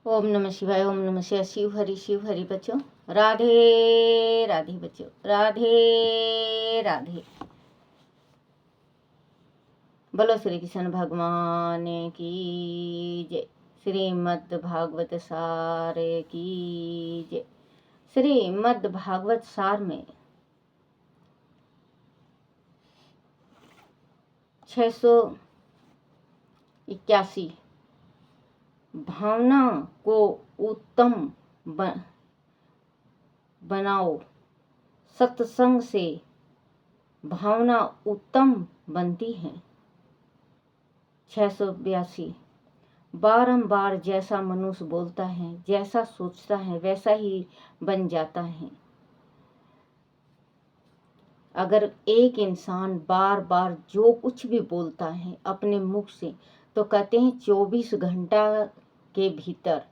ओम नमः शिवाय। ओम नमः शिवाय। शिव हरि बच्चों। राधे राधे बच्चों। राधे राधे। बोलो श्री कृष्ण भगवान की जय। श्रीमद् भागवत सार की जय। श्रीमद् भागवत सार में 681 भावना को उत्तम बनाओ। सत्संग से भावना उत्तम बनती है। 682 बारंबार जैसा मनुष्य बोलता है, जैसा सोचता है, वैसा ही बन जाता है। अगर एक इंसान बार बार जो कुछ भी बोलता है अपने मुख से, तो कहते हैं 24 घंटा के भीतर,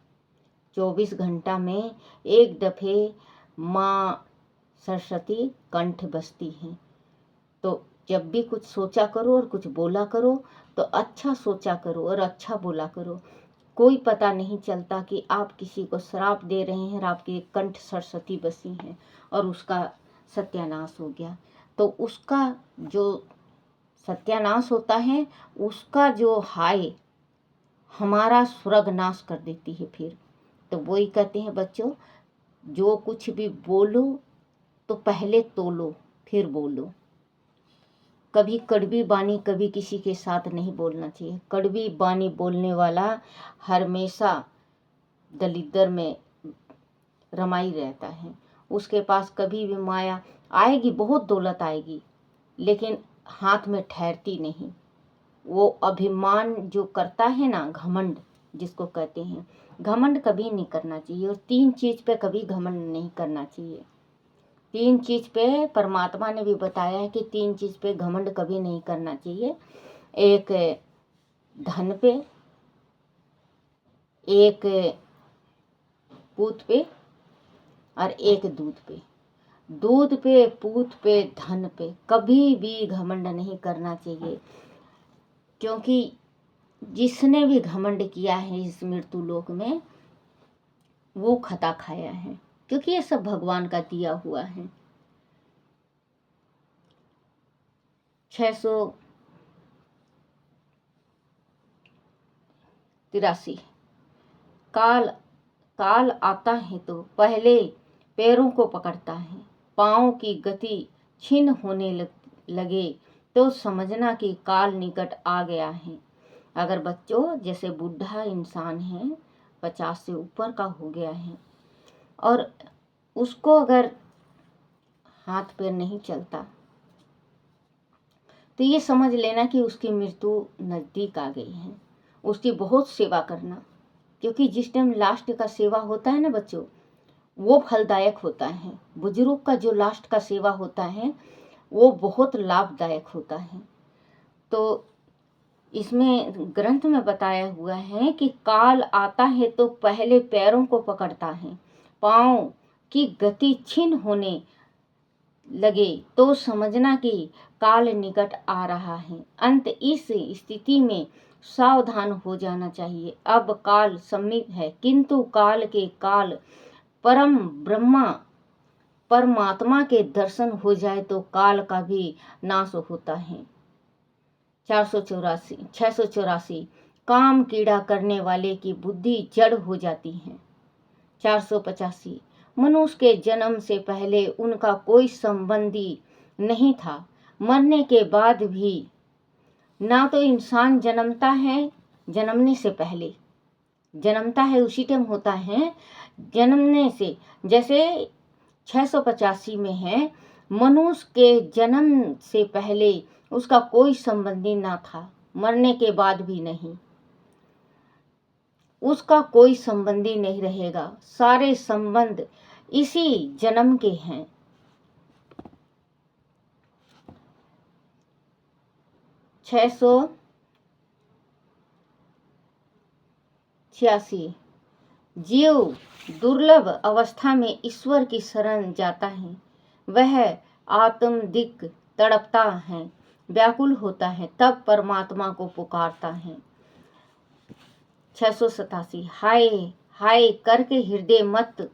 24 घंटा में एक दफे माँ सरस्वती कंठ बसती हैं। तो जब भी कुछ सोचा करो और कुछ बोला करो तो अच्छा सोचा करो और अच्छा बोला करो। कोई पता नहीं चलता कि आप किसी को श्राप दे रहे हैं और आपके कंठ सरस्वती बसी हैं और उसका सत्यानाश हो गया। तो उसका जो सत्यानाश होता है, उसका जो हाय हमारा स्वर्गनाश कर देती है। फिर तो वही कहते हैं बच्चों, जो कुछ भी बोलो तो पहले तोलो फिर बोलो। कभी कड़वी बानी कभी किसी के साथ नहीं बोलना चाहिए। कड़वी बानी बोलने वाला हमेशा दलिद्र में रमाई रहता है। उसके पास कभी भी माया आएगी, बहुत दौलत आएगी, लेकिन हाथ में ठहरती नहीं। वो अभिमान जो करता है ना, घमंड जिसको कहते हैं, घमंड कभी नहीं करना चाहिए। और 3 चीज पे कभी घमंड नहीं करना चाहिए। 3 चीज पे परमात्मा ने भी बताया है कि 3 चीज पे घमंड कभी नहीं करना चाहिए। एक धन पे, एक पूत पे और एक दूध पे। दूध पे, पूत पे, धन पे कभी भी घमंड नहीं करना चाहिए, क्योंकि जिसने भी घमंड किया है इस मृत्यु लोक में, वो खता खाया है, क्योंकि ये सब भगवान का दिया हुआ है। 683 काल आता है तो पहले पैरों को पकड़ता है। पाँव की गति क्षीण होने लगे तो समझना कि काल निकट आ गया है। अगर बच्चों जैसे बूढ़ा इंसान है, 50 से ऊपर का हो गया है, और उसको अगर हाथ पैर नहीं चलता, तो ये समझ लेना कि उसकी मृत्यु नज़दीक आ गई है। उसकी बहुत सेवा करना, क्योंकि जिस टाइम लास्ट का सेवा होता है ना बच्चों, वो फलदायक होता है। बुजुर्ग का जो लास्ट का सेवा होता है वो बहुत लाभदायक होता है। तो इसमें ग्रंथ में बताया हुआ है कि काल आता है तो पहले पैरों को पकड़ता है, पाँव की गति क्षीण होने लगे तो समझना कि काल निकट आ रहा है। अंत इस स्थिति में सावधान हो जाना चाहिए। अब काल समीप है, किंतु काल के काल परम ब्रह्मा परमात्मा के दर्शन हो जाए तो काल का भी नाश होता है। 684 काम कीड़ा करने वाले की बुद्धि जड़ हो जाती है। 485 मनुष्य के जन्म से पहले उनका कोई संबंधी नहीं था। मरने के बाद भी ना तो इंसान जन्मता है, जन्मने से पहले जन्मता है उसी टाइम होता है जन्मने से। जैसे 685 में है, मनुष्य के जन्म से पहले उसका कोई संबंधी ना था, मरने के बाद भी नहीं, उसका कोई संबंधी नहीं रहेगा। सारे संबंध इसी जन्म के हैं। 686 जीव दुर्लभ अवस्था में ईश्वर की शरण जाता है। वह आत्मदिक तड़पता है, व्याकुल होता है, तब परमात्मा को पुकारता है। 687 हाय हाय करके हृदय मत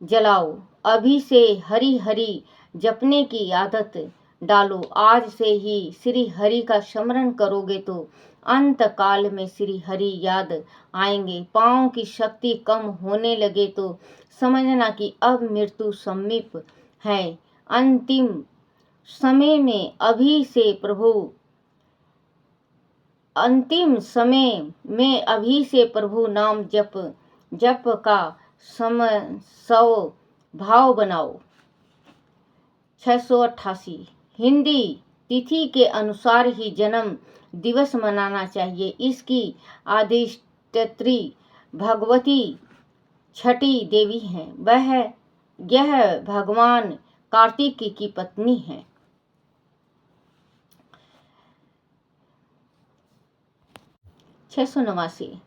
जलाओ। अभी से हरि हरि जपने की आदत डालो। आज से ही श्री हरि का स्मरण करोगे तो अंत काल में श्री हरि याद आएंगे। पाँव की शक्ति कम होने लगे तो समझना कि अब मृत्यु समीप है। अंतिम समय में अभी से प्रभु नाम जप का स्वभाव बनाओ। 688 हिंदी तिथि के अनुसार ही जन्म दिवस मनाना चाहिए। इसकी अधिष्ठात्री भगवती छठी देवी हैं। यह भगवान कार्तिक की पत्नी है। 689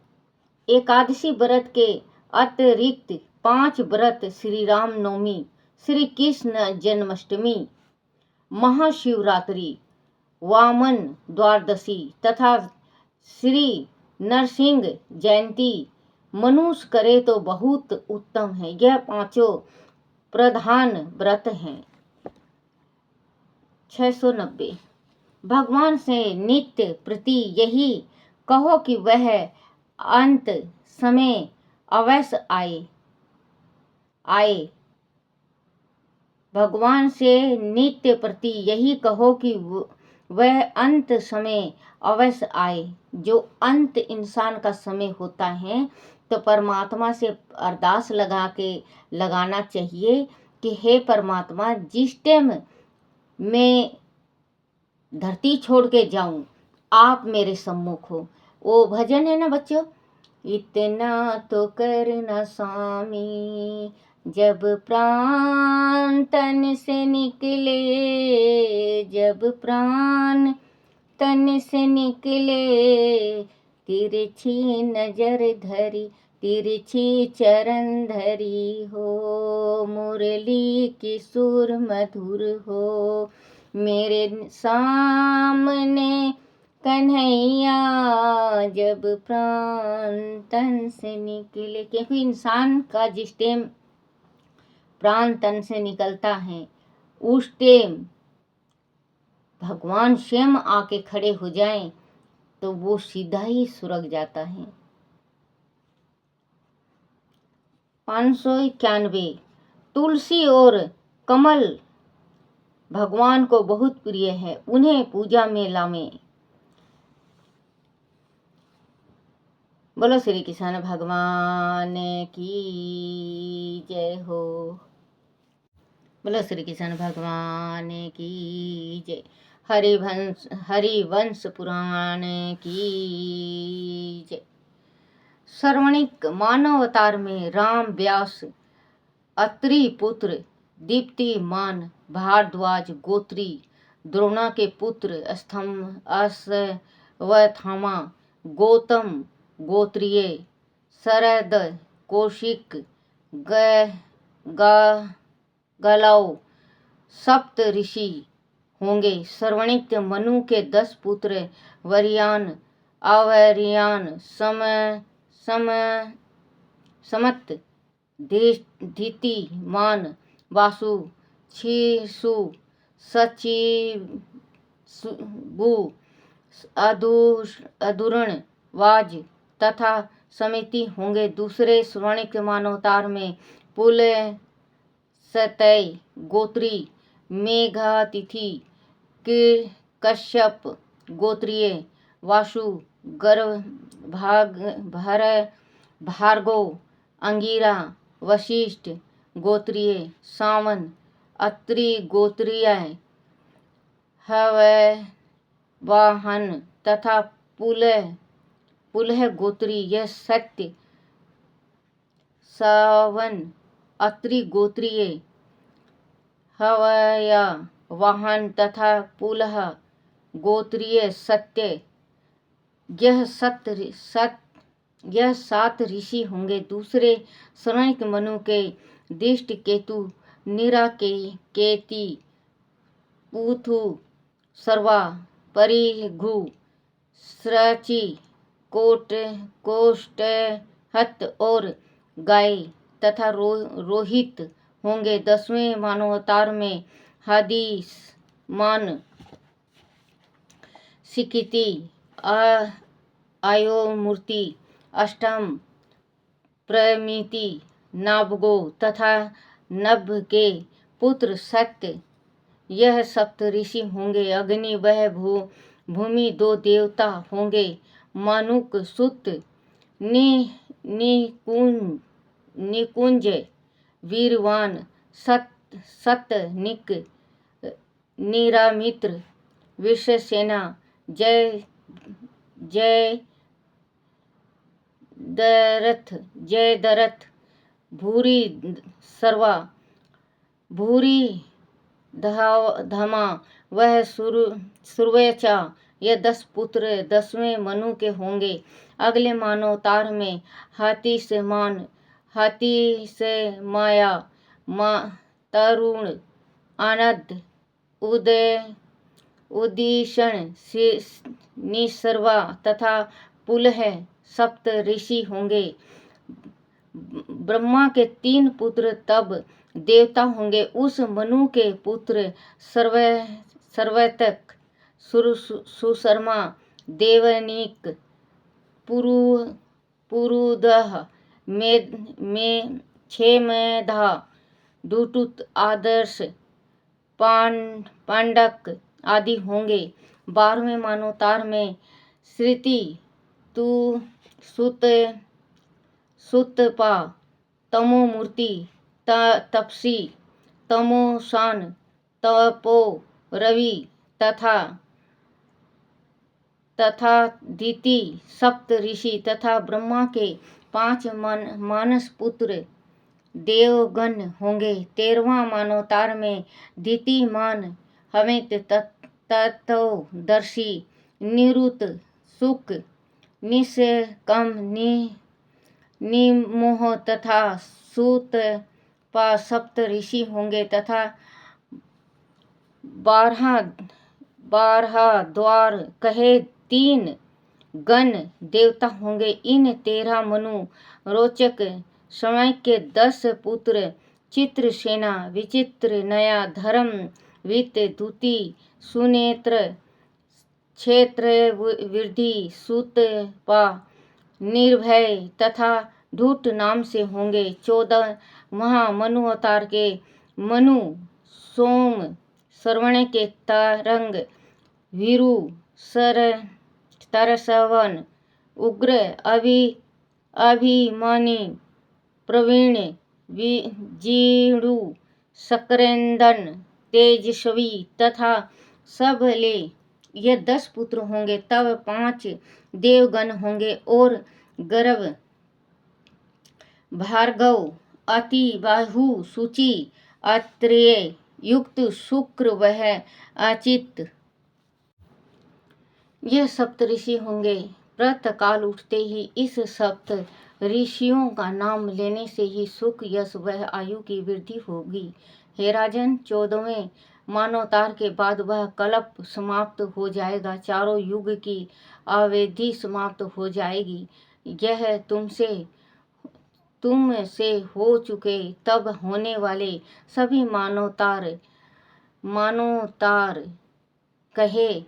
एकादशी व्रत के अतिरिक्त 5 व्रत श्री राम नवमी, श्री कृष्ण जन्माष्टमी, महाशिवरात्रि, वामन द्वादशी तथा श्री नरसिंह जयंती मनुष्य करे तो बहुत उत्तम है। यह 5 प्रधान व्रत हैं। 690 भगवान से नित्य प्रति यही कहो कि वह अंत समय अवश्य आए। भगवान से नित्य प्रति यही कहो कि वह अंत समय अवश्य आए। जो अंत इंसान का समय होता है तो परमात्मा से अरदास लगाना चाहिए कि हे परमात्मा, जिस टाइम मैं धरती छोड़ के जाऊं आप मेरे सम्मुख हो। वो भजन है ना बच्चों, इतना तो करना स्वामी जब प्राण तन से निकले, जब प्राण तन से निकले, तिरछी नजर धरी तिरछी चरण धरी हो, मुरली की सुर मधुर हो मेरे सामने कन्हैया, जब प्राण तन से निकले। क्योंकि इंसान का जिस टाइम प्राण तन से निकलता है उस टाइम भगवान स्वयं आके खड़े हो जाएं तो वो सीधा ही स्वर्ग जाता है। 591 तुलसी और कमल भगवान को बहुत प्रिय है, उन्हें पूजा में लावें। बोलो श्री कृष्ण भगवान की जय हो। बोलो श्री कृष्ण भगवान की जय। हरिवंश पुराण की जय। श्रवणिक मानवावतार में राम व्यास अत्रि पुत्र, दीप्तिमान भारद्वाज गोत्री, द्रोणा के पुत्र अश्वत्थामा, गौतम गोत्रीय, शरद कौशिक, गलव सप्त ऋषि होंगे। श्रवणिक मनु के 10 पुत्र वरियान, अवरियान, समत, धीतिमान, वासु, क्षिशु, सचिबु, अदुरण, वाज तथा समिति होंगे। दूसरे स्वर्णिक मानवतार में पुलस्त्य गोत्री, मेघातिथि, कश्यप गोत्रीय, वासु, भार्गव, अंगिरा, वशिष्ठ गोत्रीय, सावन, अत्रि गोत्रीय, हव्यवाहन तथा पुलह गोत्री। यह सत्य, सावन, अत्रि गोत्रीय, हव्यवाहन तथा पुलह गोत्रीय सत्य, यह 7 ऋषि होंगे। दूसरे श्रवणिक मनु के दिष्ट केतु, निराकेति, पूथु, सर्वा, परिघु, श्रचि, कोष्ठ, हत और गाय तथा रोहित होंगे। 10वें मानवावतार में हादिस मान सिकिति आयोमूर्ति, अष्टम प्रमिति नाभगो तथा नभ के पुत्र सत्य, यह सप्त ऋषि होंगे। अग्नि वह भूमि 2 देवता होंगे। मानुक सुत निकुंज वीरवान सत निक निरामित्र विश्वसेना जय दरथ भूरी सर्वा भूरी धमा वह सुरवेचा। ये 10 पुत्र 10वें मनु के होंगे। अगले मानवतार में हाथी से माया तरुण आनंद उदीषण निसर्वा तथा पुलह सप्त ऋषि होंगे। ब्रह्मा के 3 पुत्र तब देवता होंगे। उस मनु के पुत्र सर्वतक सुशर्मा देवनीक पुरुदह में क्षेमेधा दुटुत आदर्श पांडक आदि होंगे। 12वें मानवतार में श्रुति सुतपा तमोमूर्ति तपसी तमोसान तपो रवि तथा दिति सप्त ऋषि तथा ब्रह्मा के 5 मानस पुत्र देवगण होंगे। 13वां मानवतार में दितिमान हमित तत्वदर्शी निरुत सुख निष्कम निमोह तथा सूतपा सप्त ऋषि होंगे तथा 12 द्वार कहे 3 गण देवता होंगे। इन 13 मनु रोचक समय के 10 पुत्र चित्रसेना विचित्र नया धर्म वित्त दूती सुनेत्र क्षेत्र वृद्धि सूतपा निर्भय तथा धूट नाम से होंगे। 14वां मनु अवतार के मनु सोम श्रवण के तरंग वीरु तरसवन उग्र अभिमानी प्रवीण जीणु शक्रेंदन तेजस्वी तथा सबले ये 10 पुत्र होंगे। तब 5 देवगण होंगे और गर्भ भार्गव अति बाहु सूचि अत्रेय युक्त शुक्र वह अचित ये सप्त ऋषि होंगे। प्रातःकाल उठते ही इस सप्त ऋषियों का नाम लेने से ही सुख यश वह आयु की वृद्धि होगी। हे राजन, 14वें मानवतार के बाद वह कल्प समाप्त हो जाएगा। चारों युग की अवधि समाप्त हो जाएगी। यह तुम से हो चुके तब होने वाले सभी मानवतार कहें।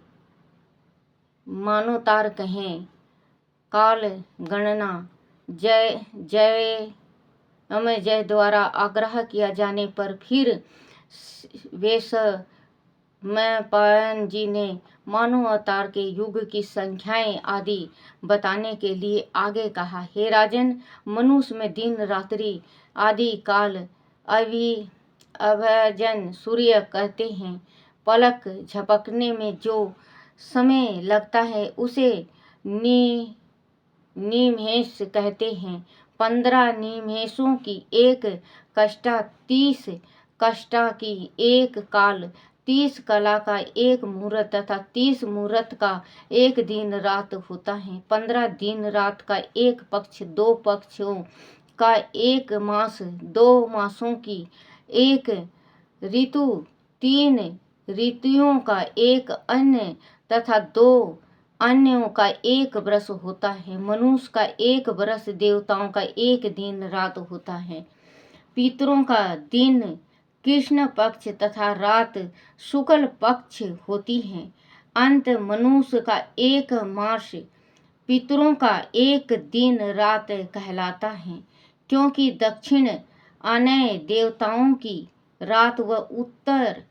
काल गणना जय द्वारा आग्रह किया जाने पर फिर वैशंपायन जी ने मानव अवतार के युग की संख्याएं आदि बताने के लिए आगे कहा। हे राजन, मनुष्य में दिन रात्रि आदि काल अभजन सूर्य कहते हैं। पलक झपकने में जो समय लगता है उसे निमेष कहते हैं। 15 निमेषों की एक कष्टा, 30 कष्टा की एक काल, 30 कला का एक मुहूर्त तथा 30 मुहूर्त का एक दिन रात होता है। 15 दिन रात का एक पक्ष, 2 पक्षों का एक मास, 2 मासों की एक ऋतु, 3 ऋतुओं का एक अन्य तथा 2 अन्यों का 1 वर्ष होता है। मनुष्य का 1 वर्ष देवताओं का 1 दिन रात होता है। पितरों का दिन कृष्ण पक्ष तथा रात शुक्ल पक्ष होती है। अंत मनुष्य का 1 मास पितरों का 1 दिन रात कहलाता है, क्योंकि दक्षिण अन्य देवताओं की रात व उत्तर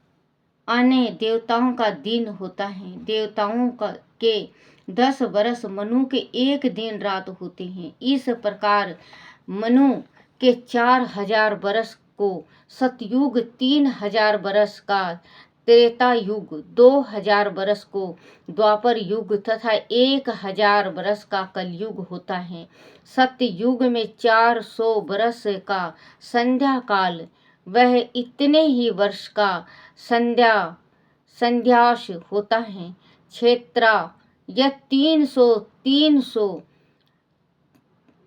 अन्य देवताओं का दिन होता है। देवताओं के 10 वर्ष मनु के 1 दिन रात होते हैं। इस प्रकार मनु के 4000 वर्ष को सतयुग, 3000 वर्ष का त्रेता युग, 2000 वर्ष को द्वापर युग तथा 1000 वर्ष का कलयुग होता है। सत्य युग में 400 वर्ष का संध्या काल, वह इतने ही वर्ष का संध्याश होता है। क्षेत्रा यह 300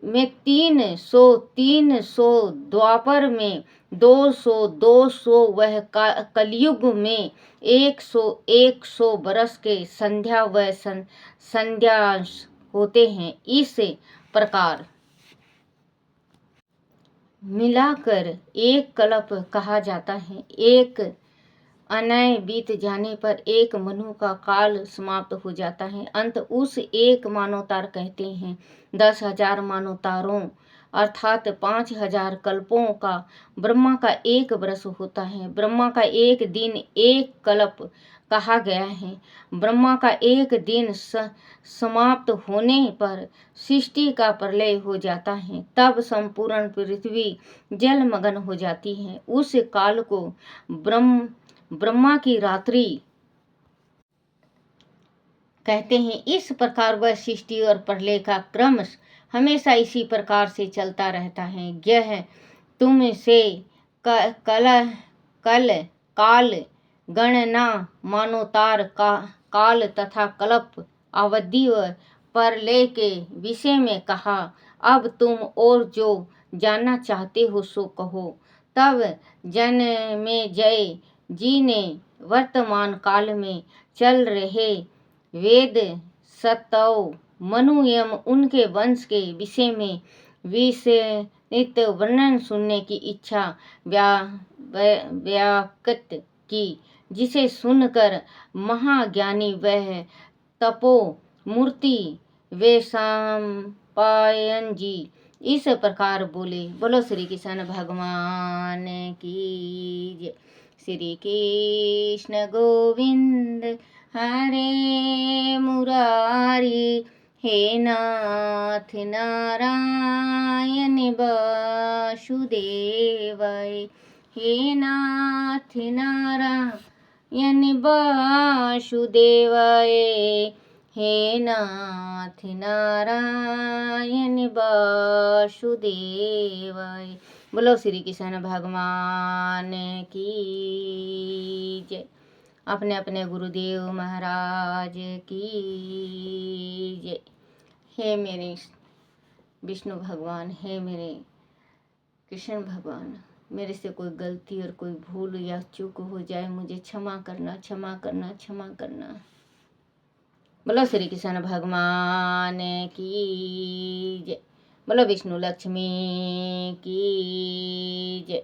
में 300 द्वापर में 200 वह कलयुग में 100 वर्ष के संध्या व संध्याश होते हैं। इस प्रकार मिलाकर 1 कल्प कहा जाता है। 1 अनय बीत जाने पर 1 मनु का काल समाप्त हो जाता है। अंत उस 1 मानवतार कहते हैं। 10,000 मानवतारों अर्थात 5,000 कल्पों का ब्रह्मा का 1 वर्ष होता है। ब्रह्मा का 1 दिन 1 कल्प कहा गया है। ब्रह्मा का 1 दिन समाप्त होने पर सृष्टि का प्रलय हो जाता है। तब संपूर्ण पृथ्वी जलमग्न हो जाती है। उस काल को ब्रह्मा की रात्रि कहते हैं। इस प्रकार वह सृष्टि और प्रलय का क्रम हमेशा इसी प्रकार से चलता रहता है। यह तुमसे काल गणना, मानोतार का काल तथा कल्प अवधि व प्रलय के विषय में कहा। अब तुम और जो जानना चाहते हो सो कहो। तब जन्मेजय जी ने वर्तमान काल में चल रहे वेद, सतव, मनु एवं उनके वंश के विषय में विस्तृत वर्णन सुनने की इच्छा व्यक्त की, जिसे सुनकर महाज्ञानी वह तपोमूर्ति वैशंपायन जी इस प्रकार बोले। बोलो श्री कृष्ण भगवान की जय। श्री कृष्ण गोविंद हरे मुरारी, हे नाथ नारायण वासुदेवाय, हे नाथ नारायण वासुदेवाय, हे नाथ नारायण वासुदेवाय। बोलो श्री कृष्ण भगवान की जय। अपने अपने गुरुदेव महाराज की जय। हे मेरे विष्णु भगवान, हे मेरे कृष्ण भगवान, मेरे से कोई गलती और कोई भूल या चूक हो जाए मुझे क्षमा करना, क्षमा करना, क्षमा करना। बोलो श्री कृष्ण भगवान की जय। बोलो विष्णु लक्ष्मी की जय।